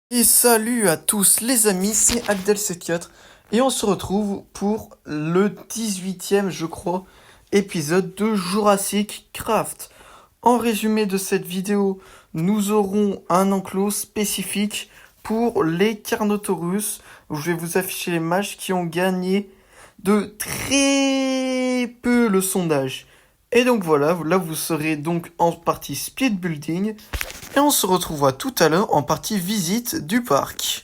Et salut à tous les amis, c'est Abdel74 et on se retrouve pour le 18e je crois épisode de Jurassic Craft. En résumé de cette vidéo, nous aurons un enclos spécifique pour les Carnotaurus où je vais vous afficher les matchs qui ont gagné de très peu le sondage. Et donc voilà, là vous serez donc en partie speed building. Et on se retrouvera tout à l'heure en partie visite du parc.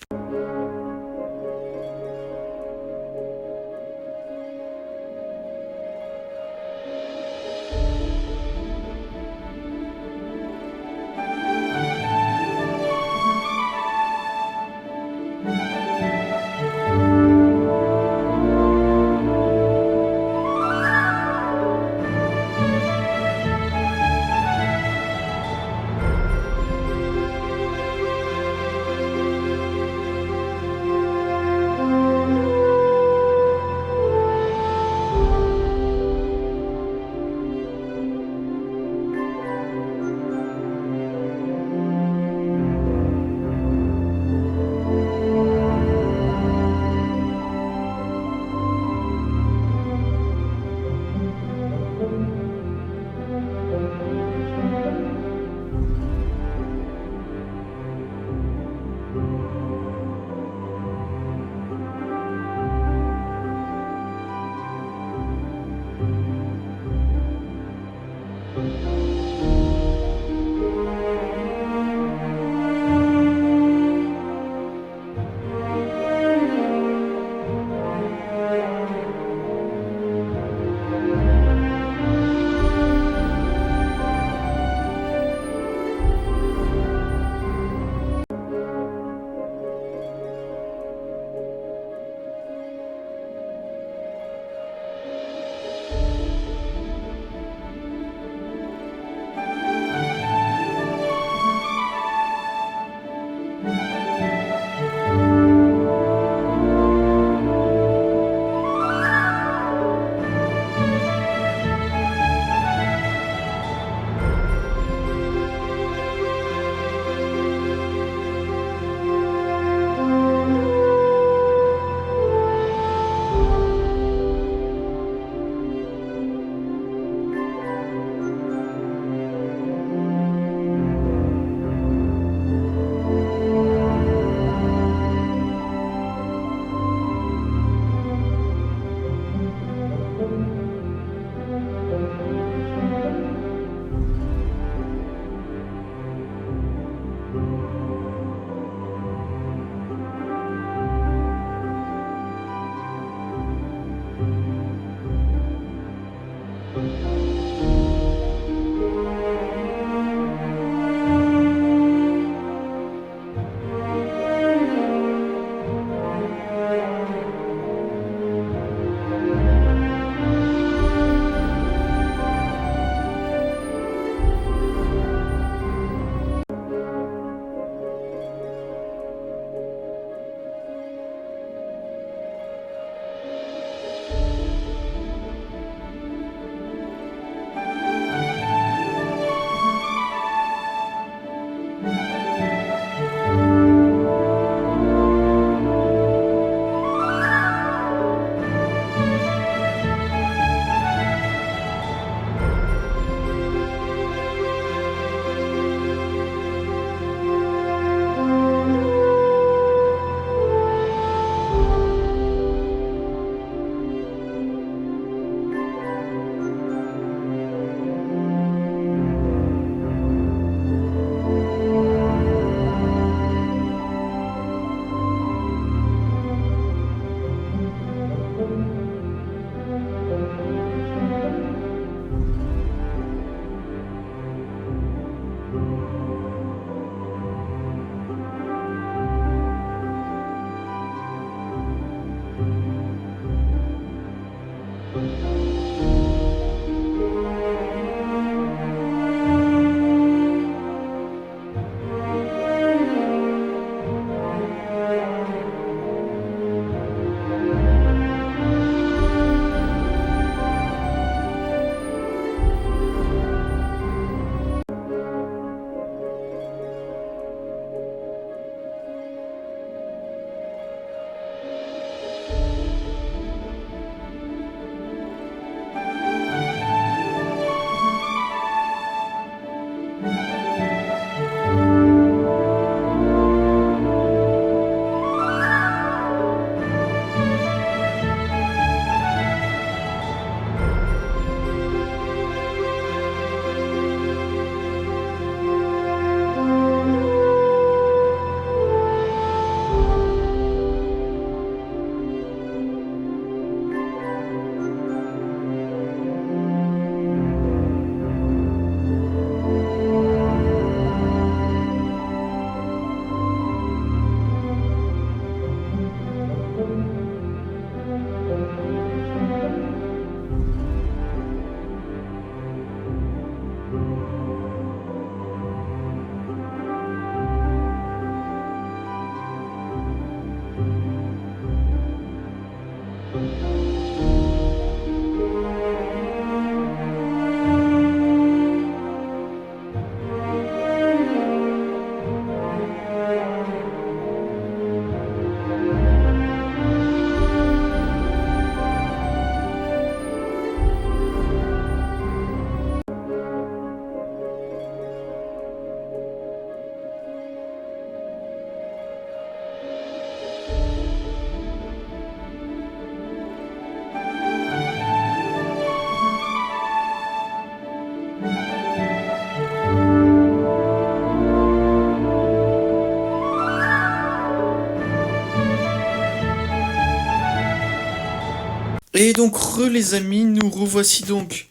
Et donc, les amis, nous revoici donc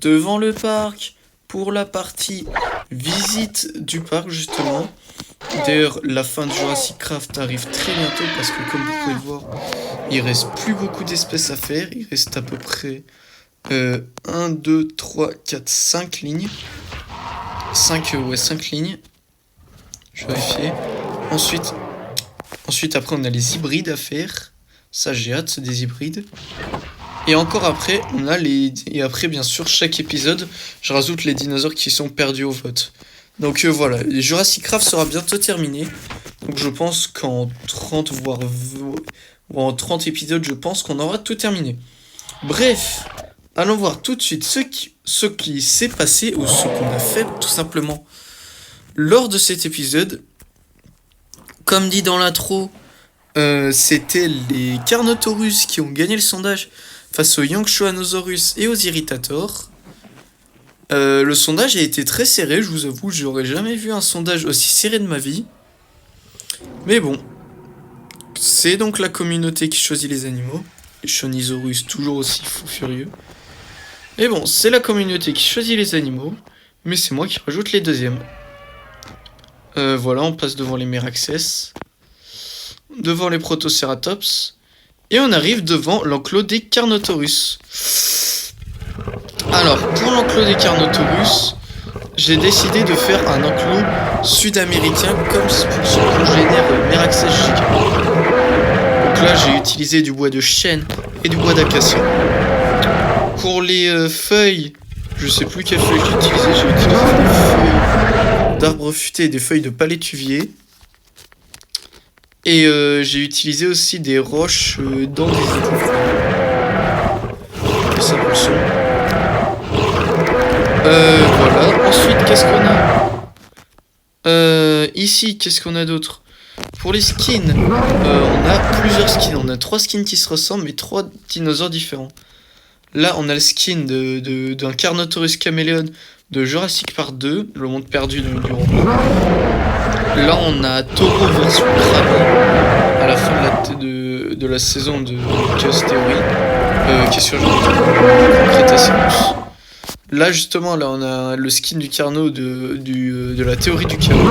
devant le parc pour la partie visite du parc, justement. D'ailleurs, la fin de Jurassic Craft arrive très bientôt parce que, comme vous pouvez le voir, il reste plus beaucoup d'espèces à faire. Il reste à peu près 1, 2, 3, 4, 5 lignes. 5 lignes. Je vais vérifier. Ensuite, après, on a les hybrides à faire. Ça, j'ai hâte, c'est des hybrides. Et encore après, on a les... Et après, bien sûr, chaque épisode, je rajoute les dinosaures qui sont perdus au vote. Donc voilà, Jurassic Craft sera bientôt terminé. Donc je pense qu'en 30, voire en 30 épisodes, je pense qu'on aura tout terminé. Bref, allons voir tout de suite ce qui s'est passé ou ce qu'on a fait tout simplement lors de cet épisode. Comme dit dans l'intro, c'était les Carnotaurus qui ont gagné le sondage face aux Yanchoanosaurus et aux Irritators. Le sondage a été très serré, je vous avoue, j'aurais jamais vu un sondage aussi serré de ma vie. Mais bon, c'est donc la communauté qui choisit les animaux. Les Shonisaurus toujours aussi fou furieux. Mais bon, c'est la communauté qui choisit les animaux, mais c'est moi qui rajoute les deuxièmes. Voilà, on passe devant les Meraxes, devant les Protoceratops, et on arrive devant l'enclos des Carnotaurus. Alors, pour l'enclos des Carnotaurus, j'ai décidé de faire un enclos sud-américain comme pour son congénère Meraxes giga. Donc là, j'ai utilisé du bois de chêne et du bois d'acacia. Pour les feuilles, je sais plus quelles feuilles j'ai utilisé des feuilles d'arbres futés et des feuilles de palétuvier. Et j'ai utilisé aussi des roches dans des étoiles. Et ça pour le son. Voilà. Ensuite, qu'est-ce qu'on a ici, qu'est-ce qu'on a d'autre? Pour les skins, on a plusieurs skins. On a 3 skins qui se ressemblent, mais 3 dinosaures différents. Là, on a le skin d'un Carnotaurus caméléon de Jurassic Park 2, le monde perdu du roman. Là, on a Taureau version Krabi à la fin de la saison de Chaos Theory, qui est sur Cretaceous. Là, justement, là, on a le skin du Carno de la théorie du chaos.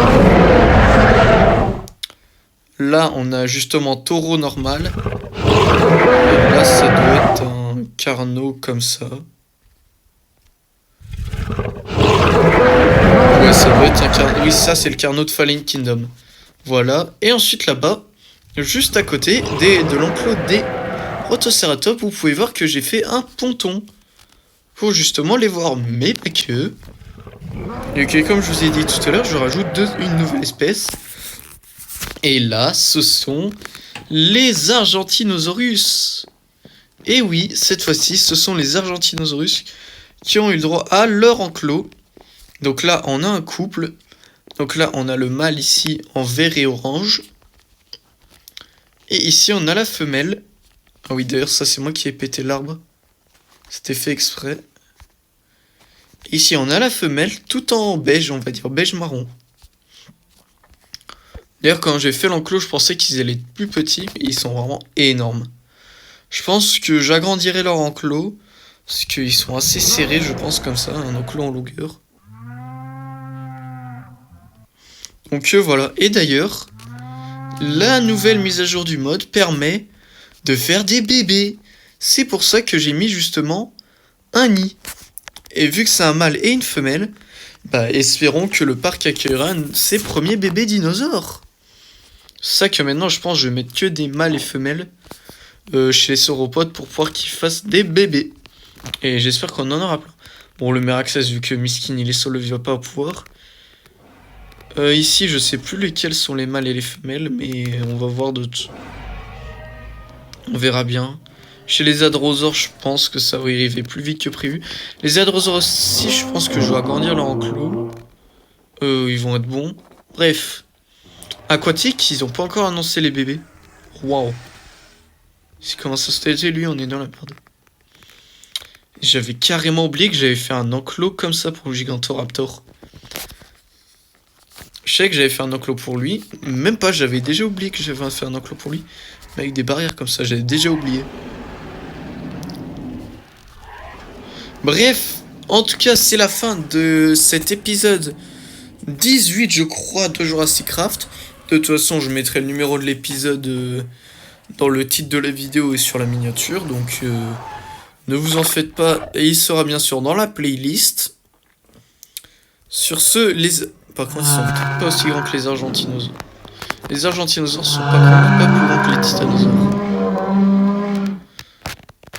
Là, on a justement Taureau normal. Et là, ça doit être un Carno comme ça. Ouais, ça doit être un Carno. Oui, ça, c'est le Carno de Fallen Kingdom. Voilà. Et ensuite, là-bas, juste à côté de l'enclos des Protoceratops, vous pouvez voir que j'ai fait un ponton. Pour justement les voir, mais pas que. Et que, comme je vous ai dit tout à l'heure, je rajoute une nouvelle espèce. Et là, ce sont les Argentinosaurus. Et oui, cette fois-ci, ce sont les Argentinosaurus qui ont eu le droit à leur enclos. Donc là, on a un couple. Donc là, on a le mâle ici en vert et orange. Et ici, on a la femelle. Ah oui, d'ailleurs, ça, c'est moi qui ai pété l'arbre. C'était fait exprès. Ici, on a la femelle tout en beige, on va dire beige marron. D'ailleurs, quand j'ai fait l'enclos, je pensais qu'ils allaient être plus petits, mais ils sont vraiment énormes. Je pense que j'agrandirai leur enclos, parce qu'ils sont assez serrés, je pense, comme ça, un enclos en longueur. Donc voilà. Et d'ailleurs, la nouvelle mise à jour du mode permet de faire des bébés. C'est pour ça que j'ai mis justement un nid. Et vu que c'est un mâle et une femelle, bah espérons que le parc accueillera ses premiers bébés dinosaures. C'est ça que maintenant je pense que je vais mettre que des mâles et femelles chez les sauropodes pour pouvoir qu'ils fassent des bébés. Et j'espère qu'on en aura plein. Bon, le Meraxes, vu que Miskin il est solo, il va pas pouvoir. Ici je sais plus lesquels sont les mâles et les femelles, mais on va voir d'autres. On verra bien. Chez les Hadrosaures, je pense que ça va arriver plus vite que prévu. Les Hadrosaures aussi, je pense que je dois agrandir leur enclos. Ils vont être bons. Bref. Aquatique, ils ont pas encore annoncé les bébés. Waouh. Il commence à se têter, lui, on est dans la merde. J'avais carrément oublié que j'avais fait un enclos comme ça pour le Gigantoraptor. Je sais que j'avais fait un enclos pour lui. Même pas, j'avais déjà oublié que j'avais fait un enclos pour lui. Mais avec des barrières comme ça, j'avais déjà oublié. Bref, en tout cas, c'est la fin de cet épisode 18, je crois, de Jurassic Craft. De toute façon, je mettrai le numéro de l'épisode dans le titre de la vidéo et sur la miniature, donc ne vous en faites pas, et il sera bien sûr dans la playlist. Sur ce, par contre, ils sont peut-être pas aussi grands que les Argentinosaures. Les Argentinosaures sont pas plus grands que les Titanosaures.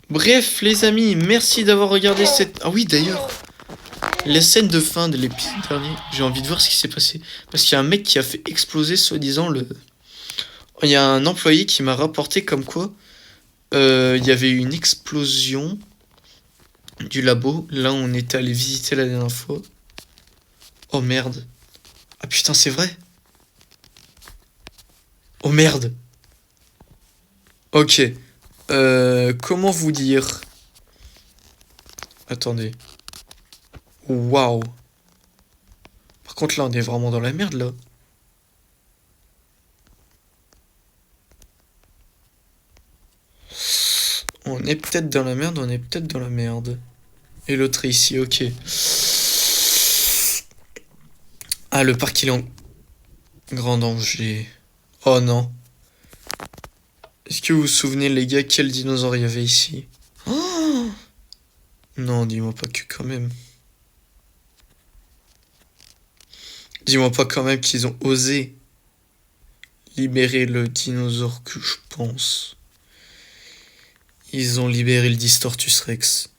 Bref, les amis, merci d'avoir regardé cette... Ah oui, d'ailleurs, la scène de fin de l'épisode dernier, j'ai envie de voir ce qui s'est passé. Parce qu'il y a un mec qui a fait exploser, soi-disant, le... Il y a un employé qui m'a rapporté comme quoi il y avait eu une explosion du labo. Là, on était allé visiter la dernière fois. Oh merde. Ah putain, c'est vrai. Oh merde. Ok. Comment vous dire? Attendez. Waouh. Par contre, là, on est vraiment dans la merde, là. On est peut-être dans la merde, on est peut-être dans la merde. Et l'autre est ici, ok. Ah, le parc, il est en grand danger. Oh non. Est-ce que vous vous souvenez, les gars, quel dinosaure il y avait ici? Oh non, dis-moi pas que quand même. Dis-moi pas quand même qu'ils ont osé libérer le dinosaure que je pense. Ils ont libéré le Distortus Rex.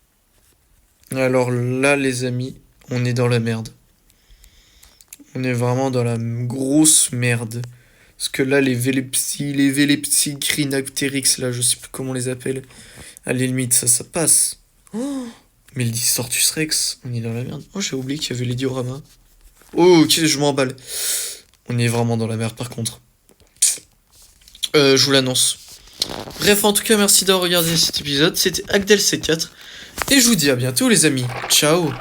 Alors là, les amis, on est dans la merde. On est vraiment dans la grosse merde. Parce que là, les Vélepsicrinaptérix, là, je sais plus comment on les appelle. À la limite, ça passe. Oh mais le Distortus Rex, on est dans la merde. Oh, j'ai oublié qu'il y avait les dioramas. Oh, ok, je m'emballe. On est vraiment dans la merde, par contre. Je vous l'annonce. Bref, en tout cas, merci d'avoir regardé cet épisode. C'était Agdel C4. Et je vous dis à bientôt, les amis. Ciao.